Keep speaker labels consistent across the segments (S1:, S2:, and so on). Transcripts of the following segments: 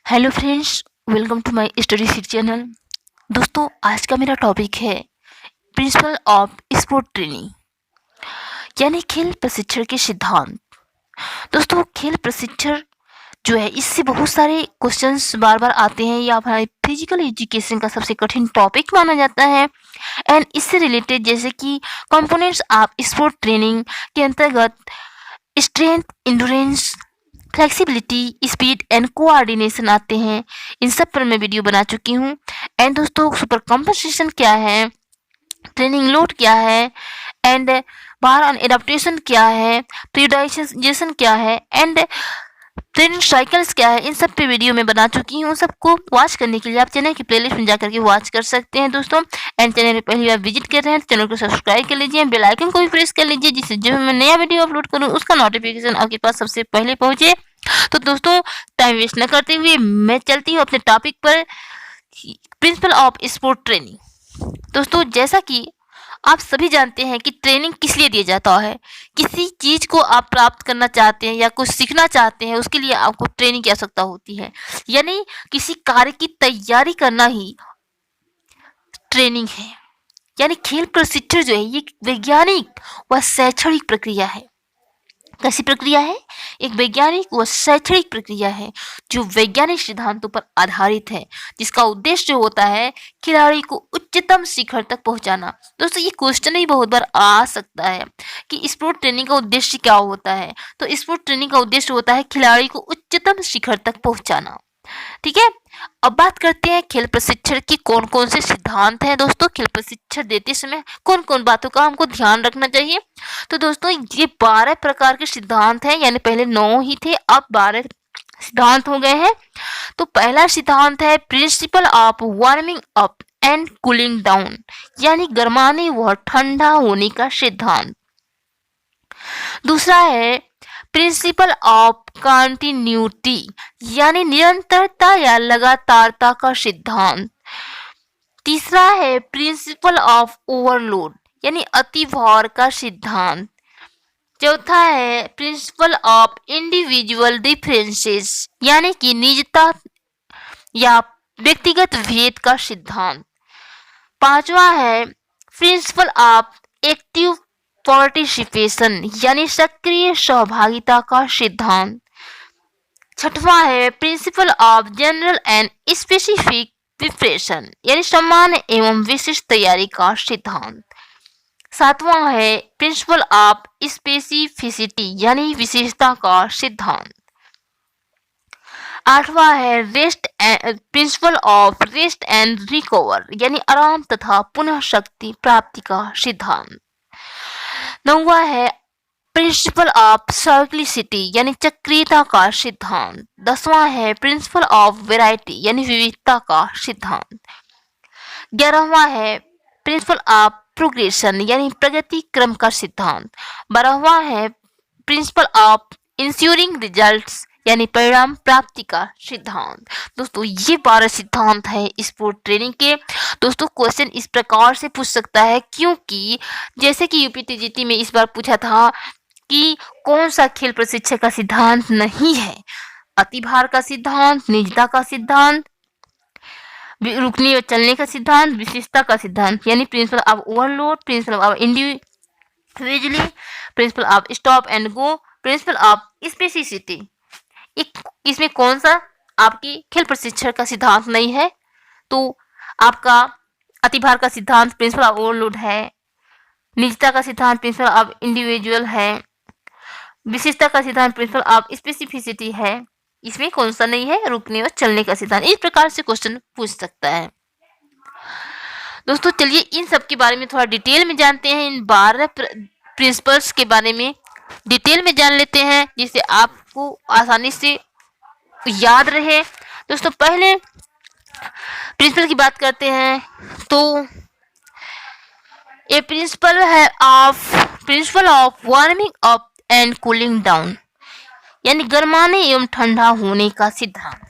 S1: Hello friends, welcome to my study seat channel. दोस्तों, आज का मेरा टॉपिक है प्रिंसिपल ऑफ स्पोर्ट ट्रेनिंग यानी खेल प्रशिक्षण के सिद्धांत। दोस्तों, खेल प्रशिक्षण जो है इससे बहुत सारे क्वेश्चंस बार बार आते हैं। या हमारे फिजिकल एजुकेशन का सबसे कठिन टॉपिक माना जाता है। एंड इससे रिलेटेड जैसे कि कंपोनेंट्स ऑफ स्पोर्ट ट्रेनिंग के अंतर्गत strength, endurance, flexibility, speed and coordination आते हैं। इन सब पर मैं वीडियो बना चुकी हूँ। एंड दोस्तों, सुपर कॉम्पनसेशन क्या है, ट्रेनिंग लोड क्या है, एंड बार ऑन एडाप्टेशन क्या है, पीरियडाइजेशन क्या है, एंड ट्रेनिंग साइकिल्स क्या है, इन सब पे वीडियो मैं बना चुकी हूँ। सबको वॉच करने के लिए आप चैनल की प्लेलिस्ट में जाकर के वॉच कर सकते हैं दोस्तों। एंड चैनल पे पहली बार विजिट कर रहे हैं तो चैनल को सब्सक्राइब कर लीजिए, बेल आइकन को भी प्रेस कर लीजिए, जिससे जब मैं नया वीडियो अपलोड करूँ उसका नोटिफिकेशन आपके पास सबसे पहले पहुंचे। तो दोस्तों, टाइम वेस्ट न करते हुए मैं चलती हूँ अपने टॉपिक पर, प्रिंसिपल ऑफ स्पोर्ट ट्रेनिंग। दोस्तों, जैसा कि आप सभी जानते हैं कि ट्रेनिंग किस लिए दिया जाता है। किसी चीज को आप प्राप्त करना चाहते हैं या कुछ सीखना चाहते हैं, उसके लिए आपको ट्रेनिंग की आवश्यकता होती है। यानी किसी कार्य की तैयारी करना ही ट्रेनिंग है। यानी खेल प्रशिक्षण जो है ये वैज्ञानिक व शैक्षणिक प्रक्रिया है। कैसी प्रक्रिया है? एक वैज्ञानिक व शैक्षणिक प्रक्रिया है जो वैज्ञानिक सिद्धांतों पर आधारित है, जिसका उद्देश्य होता है खिलाड़ी को उच्चतम शिखर तक पहुंचाना। दोस्तों, ये क्वेश्चन ही बहुत बार आ सकता है कि स्पोर्ट ट्रेनिंग का उद्देश्य क्या होता है। तो स्पोर्ट ट्रेनिंग का उद्देश्य होता है खिलाड़ी को उच्चतम शिखर तक पहुंचाना। ठीक है, अब बात करते हैं खेल प्रशिक्षण की कौन कौन से सिद्धांत हैं। दोस्तों, खेल प्रशिक्षण देते समय कौन कौन बातों का हमको ध्यान रखना चाहिए। तो दोस्तों, ये 12 प्रकार के सिद्धांत हैं। यानी पहले 9 ही थे, अब 12 सिद्धांत हो गए हैं। तो पहला सिद्धांत है principle of warming up and cooling down, यानी गर्माने व ठंडा होने का सिद्धांत। दूसरा है प्रिंसिपल ऑफ कंटिन्यूटी, यानी निरंतरता या लगातारता का सिद्धांत। तीसरा है प्रिंसिपल ऑफ ओवरलोड, यानी अतिभार का सिद्धांत। चौथा है प्रिंसिपल ऑफ इंडिविजुअल डिफरेंसेस, यानी कि निजता या व्यक्तिगत भेद का सिद्धांत। पांचवा है प्रिंसिपल ऑफ एक्टिव पार्टिसिपेशन, यानी सक्रिय सहभागिता का सिद्धांत। छठवां है principle of general and specific preparation, यानी सामान्य एवं विशिष्ट तैयारी का सिद्धांत। सातवां है प्रिंसिपल ऑफ स्पेसिफिसिटी, यानी विशेषता का सिद्धांत। आठवां है principle of rest and recover, यानी आराम तथा पुनः शक्ति प्राप्ति का सिद्धांत। नौवां है प्रिंसिपल ऑफ साइक्लिसिटी, यानी चक्रीयता का सिद्धांत। 10वां है प्रिंसिपल ऑफ वैरायटी, यानी विविधता का सिद्धांत। 11वां है प्रिंसिपल ऑफ प्रोग्रेशन, यानी प्रगति क्रम का सिद्धांत। 12वां है प्रिंसिपल ऑफ इंश्योरिंग रिजल्ट्स, यानी परिणाम प्राप्ति का सिद्धांत। दोस्तों, ये 12 सिद्धांत है स्पोर्ट ट्रेनिंग के। दोस्तों, क्वेश्चन इस प्रकार से पूछ सकता है, क्योंकि जैसे कि यूपीटीजीटी में इस बार पूछा था कि कौन सा खेल प्रशिक्षण का सिद्धांत नहीं है। अतिभार का सिद्धांत, निजता का सिद्धांत, रुकने और चलने का सिद्धांत, विशेषता का सिद्धांत, यानी principle of overload, principle of individually, principle of stop and go, principle of specificity. इसमें कौन सा आपकी खेल प्रशिक्षण का सिद्धांत नहीं है? तो आपका अतिभार का सिद्धांत प्रिंसिपल ऑफ ओवरलोड है, निजता का सिद्धांत प्रिंसिपल ऑफ इंडिविजुअल है, विशेषता का सिद्धांत प्रिंसिपल ऑफ स्पेसिफिसिटी है। इसमें कौन सा नहीं है? रुकने और चलने का सिद्धांत। इस प्रकार से क्वेश्चन पूछ सकता है। दोस्तों, चलिए इन सब के बारे में थोड़ा डिटेल में जानते हैं। इन 12 प्रिंसिपल्स के बारे में डिटेल में जान लेते हैं, जिससे आपको आसानी से याद रहे। दोस्तों, पहले प्रिंसिपल की बात करते हैं तो ए प्रिंसिपल है principle of warming up and cooling down, यानी गर्माने एवं ठंडा होने का सिद्धांत।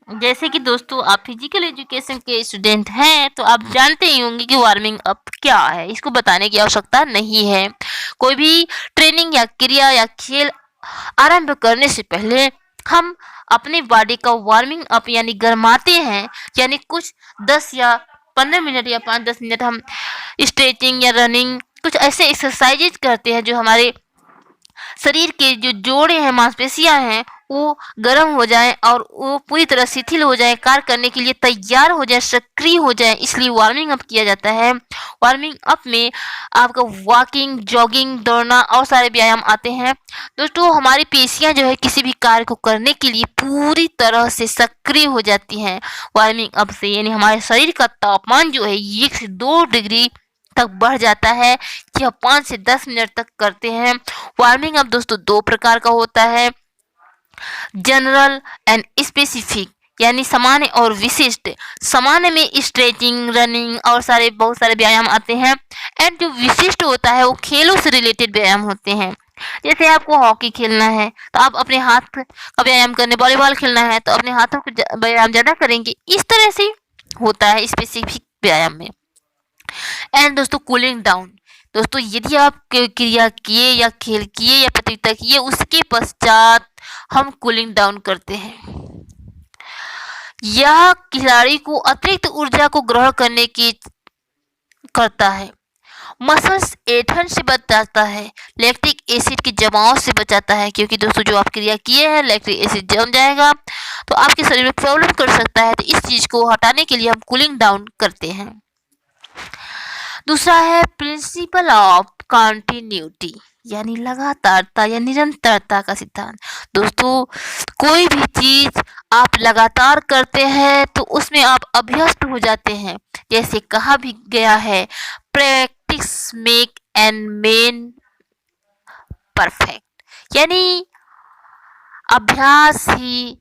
S1: जैसे कि दोस्तों, आप फिजिकल एजुकेशन के स्टूडेंट हैं तो आप जानते ही होंगे कि वार्मिंग अप क्या है। इसको बताने की आवश्यकता नहीं है। कोई भी ट्रेनिंग या क्रिया या खेल आरंभ करने से पहले हम अपनी बॉडी का वार्मिंग अप यानी गर्माते हैं, यानी कुछ 10 या 15 मिनट या 5-10 मिनट हम स्ट्रेचिंग या रनिंग कुछ ऐसे एक्सरसाइजेज करते हैं जो हमारे शरीर के जो जोड़े हैं, मांसपेशियां हैं, वो गर्म हो जाएं और वो पूरी तरह शिथिल हो जाएं, कार्य करने के लिए तैयार हो जाएं, सक्रिय हो जाएं, इसलिए वार्मिंग अप किया जाता है। वार्मिंग अप में आपका वॉकिंग, जॉगिंग, दौड़ना और सारे व्यायाम आते हैं। दोस्तों, हमारी पेशियां जो है किसी भी कार्य को करने के लिए पूरी तरह से सक्रिय हो जाती हैं वार्मिंग अप से, यानी हमारे शरीर का तापमान जो है 1 से 2 डिग्री तक बढ़ जाता है। यह 5 से 10 मिनट तक करते हैं। वार्मिंग अप दोस्तों 2 प्रकार का होता है, जनरल एंड स्पेसिफिक, यानी सामान्य और विशिष्ट। सामान्य में स्ट्रेचिंग, रनिंग और बहुत सारे व्यायाम आते हैं। एंड जो विशिष्ट होता है वो खेलों से रिलेटेड व्यायाम होते हैं। जैसे आपको हॉकी खेलना है तो आप अपने हाथ का व्यायाम करने, वॉलीबॉल खेलना है तो अपने हाथों का व्यायाम ज्यादा करेंगे। इस तरह से होता है स्पेसिफिक व्यायाम में। एंड दोस्तों, कूलिंग डाउन। दोस्तों, यदि आप क्रिया किए या खेल किए या प्रतियोगिता किए, उसके पश्चात हम कूलिंग डाउन करते हैं। यह खिलाड़ी को अतिरिक्त ऊर्जा को ग्रहण करने की करता है, मसल्स ऐंठन से बचाता है, लैक्टिक एसिड के जमाव से बचाता है, क्योंकि दोस्तों जो आप क्रिया किए हैं लैक्टिक एसिड जम जाएगा तो आपके शरीर में प्रॉब्लम कर सकता है। तो इस चीज को हटाने के लिए हम कूलिंग डाउन करते हैं। दूसरा है प्रिंसिपल ऑफ कंटिन्यूटी, यानी लगातारता या निरंतरता का सिद्धांत। दोस्तों, कोई भी चीज आप लगातार करते हैं तो उसमें आप अभ्यस्त हो जाते हैं। जैसे कहा भी गया है, practice make an man perfect, यानी अभ्यास ही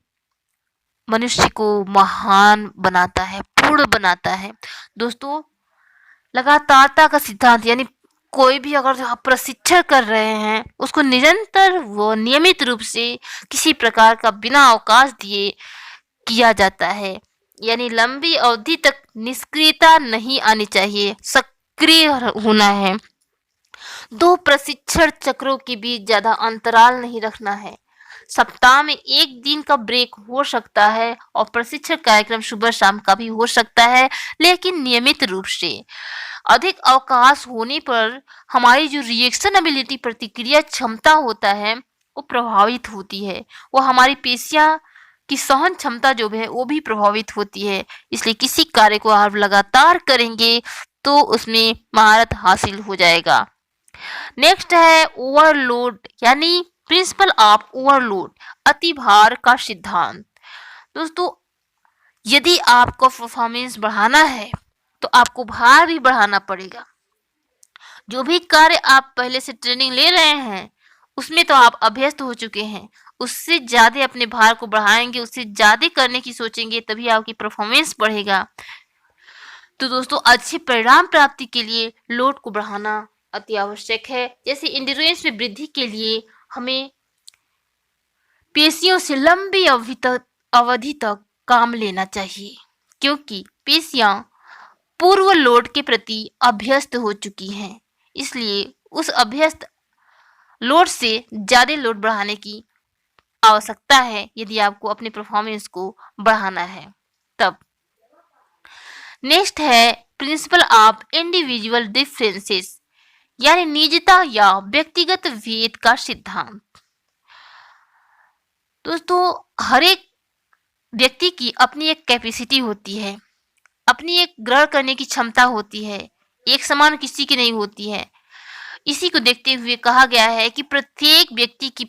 S1: मनुष्य को महान बनाता है, पूर्ण बनाता है। दोस्तों, लगातारता का सिद्धांत यानी कोई भी अगर आप प्रशिक्षण कर रहे हैं उसको निरंतर व नियमित रूप से किसी प्रकार का बिना अवकाश दिए किया जाता है, यानी लंबी अवधि तक निष्क्रियता नहीं आनी चाहिए, सक्रिय होना है। 2 प्रशिक्षण चक्रों के बीच ज्यादा अंतराल नहीं रखना है। सप्ताह में 1 दिन का ब्रेक हो सकता है और प्रशिक्षण कार्यक्रम सुबह शाम का भी हो सकता है, लेकिन नियमित रूप से। अधिक अवकाश होने पर हमारी जो रिएक्शन एबिलिटी, प्रतिक्रिया क्षमता होता है, वो प्रभावित होती है। वो हमारी पेशियां की सहन क्षमता जो है वो भी प्रभावित होती है। इसलिए किसी कार्य को आप लगातार करेंगे तो उसमें महारत हासिल हो जाएगा। नेक्स्ट है ओवरलोड, यानी प्रिंसिपल ऑफ ओवरलोड, अतिभार का सिद्धांत। दोस्तों, यदि आपको परफॉर्मेंस बढ़ाना है तो आपको भार भी बढ़ाना पड़ेगा। जो भी कार्य आप पहले से ट्रेनिंग ले रहे हैं उसमें तो आप अभ्यस्त हो चुके हैं, उससे ज्यादा अपने भार को बढ़ाएंगे, उससे ज्यादा करने की सोचेंगे, तभी आपकी परफॉर्मेंस बढ़ेगा। तो दोस्तों, अच्छे परिणाम प्राप्ति के लिए लोड को बढ़ाना अति आवश्यक है। जैसे एंड्योरेंस में वृद्धि के लिए हमें पेशियों से लंबी अवधि तक काम लेना चाहिए, क्योंकि पेशियां पूर्व लोड के प्रति अभ्यस्त हो चुकी हैं। इसलिए उस अभ्यस्त लोड से ज्यादा लोड बढ़ाने की आवश्यकता है यदि आपको अपने परफॉर्मेंस को बढ़ाना है तब। नेक्स्ट है प्रिंसिपल ऑफ इंडिविजुअल डिफरेंसेस, यानी निजता या व्यक्तिगत भेद का सिद्धांत। दोस्तों, हर एक व्यक्ति की अपनी एक कैपेसिटी होती है, अपनी एक ग्रहण करने की क्षमता होती है, एक समान किसी की नहीं होती है। इसी को देखते हुए कहा गया है कि प्रत्येक व्यक्ति की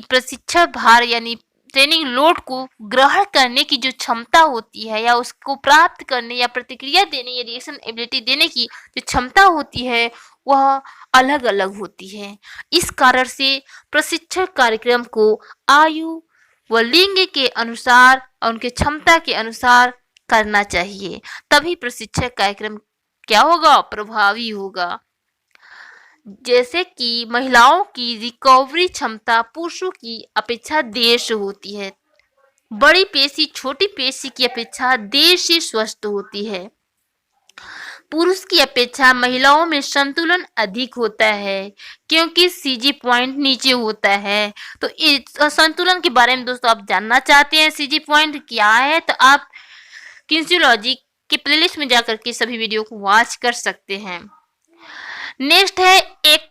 S1: प्रशिक्षण भार यानी ट्रेनिंग लोड को ग्रहण करने की जो क्षमता होती है या उसको प्राप्त करने या प्रतिक्रिया देने या रिएक्शन एबिलिटी देने की जो क्षमता होती है वह अलग अलग होती है। इस कारण से प्रशिक्षण कार्यक्रम को आयु व लिंग के अनुसार और उनके क्षमता के अनुसार करना चाहिए, तभी प्रशिक्षण कार्यक्रम क्या होगा, प्रभावी होगा। जैसे कि महिलाओं की रिकवरी क्षमता पुरुषों की अपेक्षा देर से होती है, बड़ी पेशी छोटी पेशी की अपेक्षा देर से स्वस्थ होती है। पुरुष की अपेक्षा महिलाओं में संतुलन अधिक होता है क्योंकि सीजी पॉइंट नीचे होता है। तो इस संतुलन के बारे में दोस्तों आप जानना चाहते हैं सीजी पॉइंट क्या है, तो आप किन्सियोलॉजी के प्लेलिस्ट में जाकर के सभी वीडियो को वॉच कर सकते हैं। नेक्स्ट है एक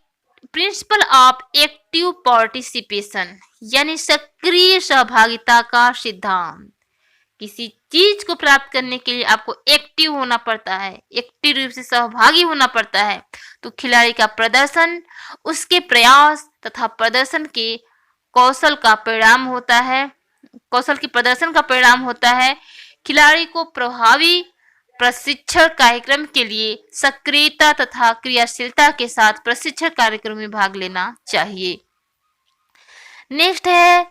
S1: प्रिंसिपल ऑफ एक्टिव पार्टिसिपेशन यानी सक्रिय सहभागिता का सिद्धांत। किसी चीज को प्राप्त करने के लिए आपको एक्टिव होना पड़ता है, एक्टिव रूप से सहभागी होना पड़ता है। तो खिलाड़ी का प्रदर्शन उसके प्रयास तथा प्रदर्शन के कौशल का परिणाम होता है, कौशल के प्रदर्शन का परिणाम होता है। खिलाड़ी को प्रभावी प्रशिक्षण कार्यक्रम के लिए सक्रियता तथा क्रियाशीलता के साथ प्रशिक्षण कार्यक्रम में भाग लेना चाहिए। नेक्स्ट है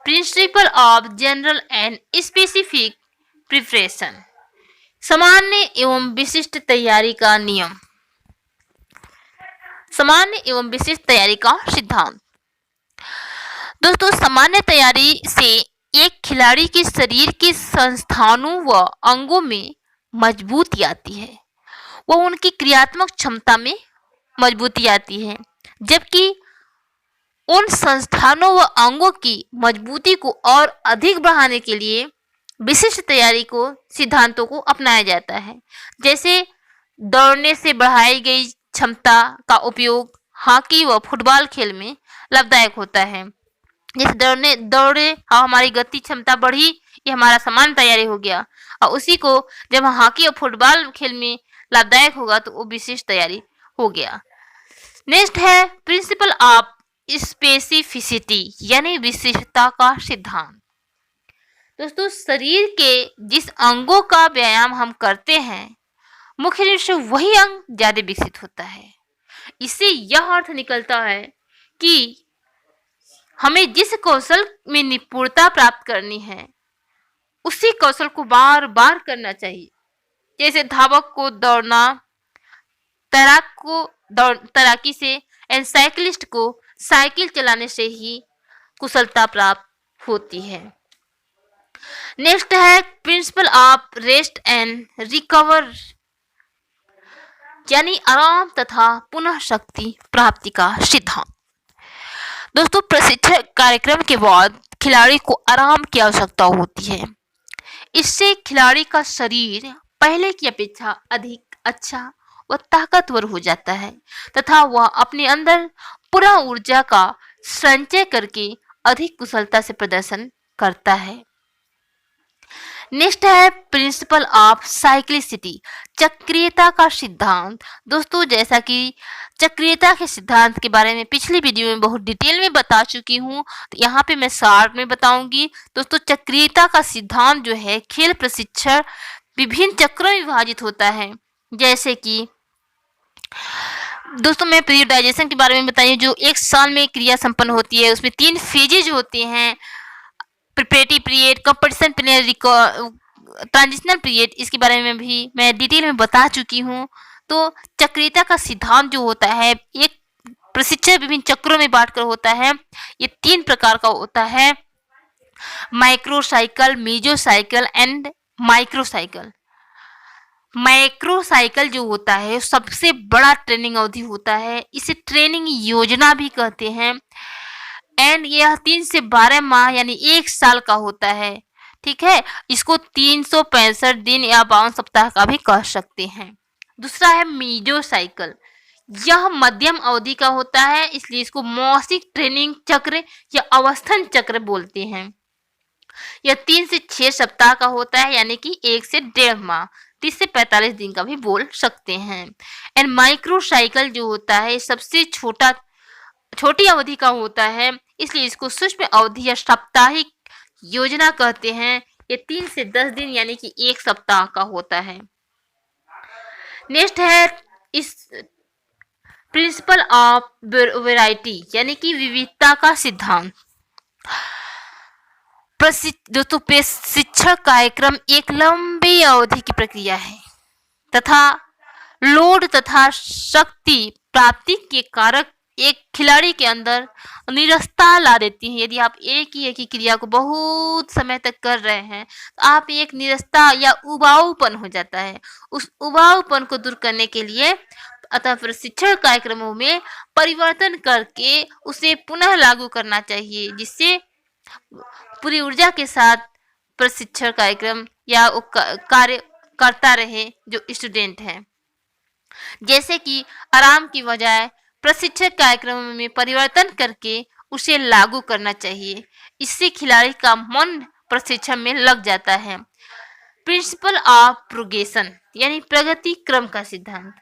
S1: principle of general and specific preparation, सामान्य एवं विशिष्ट तैयारी का नियम, सामान्य एवं विशिष्ट तैयारी का सिद्धांत। दोस्तों सामान्य तैयारी से एक खिलाड़ी के शरीर के संस्थानों व अंगों में मजबूती आती है, वह उनकी क्रियात्मक क्षमता में मजबूती आती है, जबकि उन संस्थानों व अंगों की मजबूती को और अधिक बढ़ाने के लिए विशिष्ट तैयारी को सिद्धांतों को अपनाया जाता है। जैसे दौड़ने से बढ़ाई गई क्षमता का उपयोग हॉकी व फुटबॉल खेल में लाभदायक होता है। जैसे दौड़े हमारी गति क्षमता बढ़ी, ये हमारा सामान्य तैयारी हो गया, और उसी को जब हॉकी और फुटबॉल खेल में लाभदायक होगा तो वो विशिष्ट तैयारी हो गया। नेक्स्ट है प्रिंसिपल ऑफ स्पेसिफिसिटी यानी विशिष्टता का सिद्धांत। दोस्तों शरीर के जिस अंगों का व्यायाम हम करते हैं मुख्य रूप से वही अंग ज्यादा विकसित होता है। इससे यह अर्थ निकलता है कि हमें जिस कौशल में निपुणता प्राप्त करनी है उसी कौशल को बार बार करना चाहिए। जैसे धावक को दौड़ना, तैराक को तैराकी से एंड साइकिलिस्ट को साइकिल चलाने से ही कुशलता प्राप्त होती है। नेक्स्ट है principle of rest and recover यानी आराम तथा पुनः शक्ति प्राप्ति का सिद्धांत। दोस्तों प्रशिक्षण कार्यक्रम के बाद खिलाड़ी को आराम की आवश्यकता होती है। इससे खिलाड़ी का शरीर पहले की अपेक्षा अधिक अच्छा व ताकतवर हो जाता है तथा वह अपने अंदर पूरा ऊर्जा का संचय करके अधिक कुशलता से प्रदर्शन करता है। नेक्स्ट है प्रिंसिपल ऑफ साइक्लिसिटी चक्रीयता का सिद्धांत। दोस्तों जैसा कि चक्रीयता के सिद्धांत के बारे में पिछली वीडियो में बहुत डिटेल में बता चुकी हूँ, तो यहाँ पे मैं शॉर्ट में बताऊंगी। दोस्तों चक्रीयता का सिद्धांत जो है खेल प्रशिक्षण विभिन्न चक्रों में विभाजित होता है। जैसे कि दोस्तों मैं पीरियडाइजेशन के बारे में बताइए, जो एक साल में क्रिया संपन्न होती है। उसमें 3 फेजेज होते हैं, preparative period, competition period, transitional period. इसके बारे में भी मैं डिटेल में बता चुकी हूँ। तो चक्रीयता का सिद्धांत जो होता है एक प्रशिक्षण विभिन्न चक्रों में बांटकर होता है। ये 3 प्रकार का होता है, माइक्रोसाइकिल, मेसोसाइकिल एंड माइक्रोसाइकिल। माइक्रोसाइकिल जो होता है सबसे बड़ा ट्रेनिंग अवधि होता है, इसे ट्रेनिंग योजना भी कहते हैं। एंड यह 3 से 12 माह यानी 1 साल का होता है। ठीक है, इसको 365 दिन या 52 सप्ताह का भी कह सकते हैं। दूसरा है मेसोसाइकिल, यह मध्यम अवधि का होता है, इसलिए इसको मौसिक ट्रेनिंग चक्र या अवस्थन चक्र बोलते हैं। यह 3 से 6 सप्ताह का होता है, यानी कि 1 से 1.5 माह, 30 से 45 दिन का भी बोल सकते हैं। एंड माइक्रोसाइकिल जो होता है सबसे छोटी अवधि का होता है, इसलिए इसको सूक्ष्म अवधि या साप्ताहिक योजना कहते हैं। ये 3 से 10 दिन यानी कि 1 सप्ताह का होता है। नेक्स्ट है इस प्रिंसिपल ऑफ वैरायटी यानी कि विविधता का सिद्धांत। दोस्तों प्रशिक्षण कार्यक्रम एक लंबी अवधि की प्रक्रिया है तथा लोड तथा शक्ति प्राप्ति के कारक एक खिलाड़ी के अंदर निरस्ता ला देती हैं। यदि आप एक ही क्रिया को बहुत समय तक कर रहे हैं तो आप एक निरस्ता या उबाऊपन हो जाता है। उस उबाऊपन को दूर करने के लिए अतः प्रशिक्षण कार्यक्रमों में परिवर्तन करके उसे पुनः लागू करना चाहिए, जिससे पूरी ऊर्जा के साथ प्रशिक्षण कार्यक्रम या वो कार्य करता रहे जो स्टूडेंट है। जैसे कि आराम की बजाय प्रशिक्षण कार्यक्रमों में परिवर्तन करके उसे लागू करना चाहिए। इससे खिलाड़ी का मन प्रशिक्षण में लग जाता है। प्रिंसिपल ऑफ प्रोग्रेशन यानी प्रगति क्रम का सिद्धांत।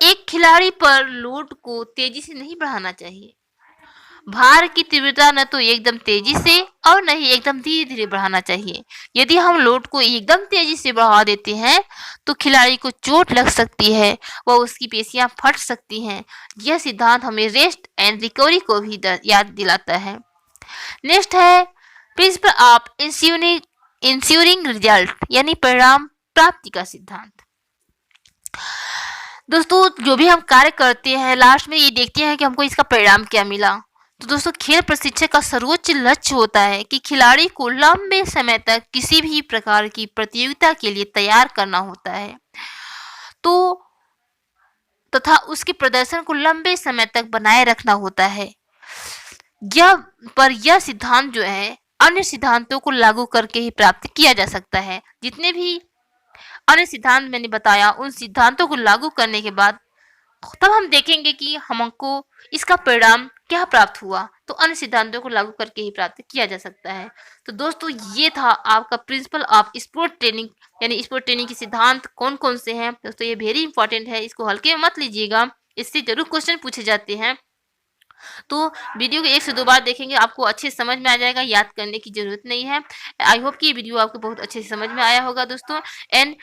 S1: एक खिलाड़ी पर लोड को तेजी से नहीं बढ़ाना चाहिए। भार की तीव्रता न तो एकदम तेजी से और न ही एकदम धीरे धीरे बढ़ाना चाहिए। यदि हम लोड को एकदम तेजी से बढ़ा देते हैं तो खिलाड़ी को चोट लग सकती है व उसकी पेशियां फट सकती हैं। यह सिद्धांत हमें रेस्ट एंड रिकवरी को भी याद दिलाता है। नेक्स्ट है प्रिंसिपल ऑफ इंश्योरिंग रिजल्ट यानी परिणाम प्राप्ति का सिद्धांत। दोस्तों, जो भी हम कार्य करते हैं लास्ट में ये देखते हैं कि हमको इसका परिणाम क्या मिला। तो दोस्तों, खेल प्रशिक्षक का सर्वोच्च लक्ष्य होता है कि खिलाड़ी को लंबे समय तक किसी भी प्रकार की प्रतियोगिता के लिए तैयार करना होता है तो तथा उसके प्रदर्शन को लंबे समय तक बनाए रखना होता है। यह सिद्धांत जो है अन्य सिद्धांतों को लागू करके ही प्राप्त किया जा सकता है। जितने भी अन्य सिद्धांत मैंने बताया उन सिद्धांतों को लागू करने के बाद तब हम देखेंगे कि हमको इसका परिणाम क्या प्राप्त हुआ। तो अन्य सिद्धांतों को लागू करके ही प्राप्त किया जा सकता है। तो दोस्तों, ये था आपका प्रिंसिपल ऑफ स्पोर्ट ट्रेनिंग यानी स्पोर्ट ट्रेनिंग के सिद्धांत कौन कौन से हैं। दोस्तों, ये वेरी इंपॉर्टेंट है, इसको हल्के में मत लीजिएगा, इससे जरूर क्वेश्चन पूछे जाते हैं। तो वीडियो को 1 से 2 बार देखेंगे, आपको अच्छे से समझ में आ जाएगा, याद करने की जरूरत नहीं है। आई होप कि ये वीडियो आपको बहुत अच्छे से समझ में आया होगा दोस्तों। एंड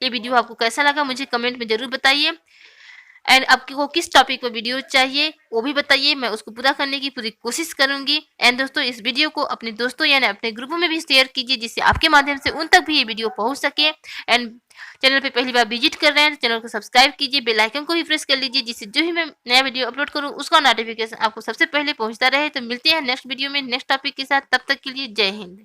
S1: ये वीडियो आपको कैसा लगा मुझे कमेंट में जरूर बताइए। एंड आपको किस टॉपिक पर वीडियो चाहिए वो भी बताइए, मैं उसको पूरा करने की पूरी कोशिश करूंगी। एंड दोस्तों, इस वीडियो को अपने दोस्तों यानी अपने ग्रुपों में भी शेयर कीजिए, जिससे आपके माध्यम से उन तक भी ये वीडियो पहुंच सके। एंड चैनल पे पहली बार विजिट कर रहे हैं तो चैनल को सब्सक्राइब कीजिए, बेल आइकन को भी प्रेस कर लीजिए, जिससे जो ही मैं नया वीडियो अपलोड करूँ उसका नोटिफिकेशन आपको सबसे पहले पहुंचता रहे। तो मिलते हैं नेक्स्ट वीडियो में नेक्स्ट टॉपिक के साथ, तब तक के लिए जय हिंद।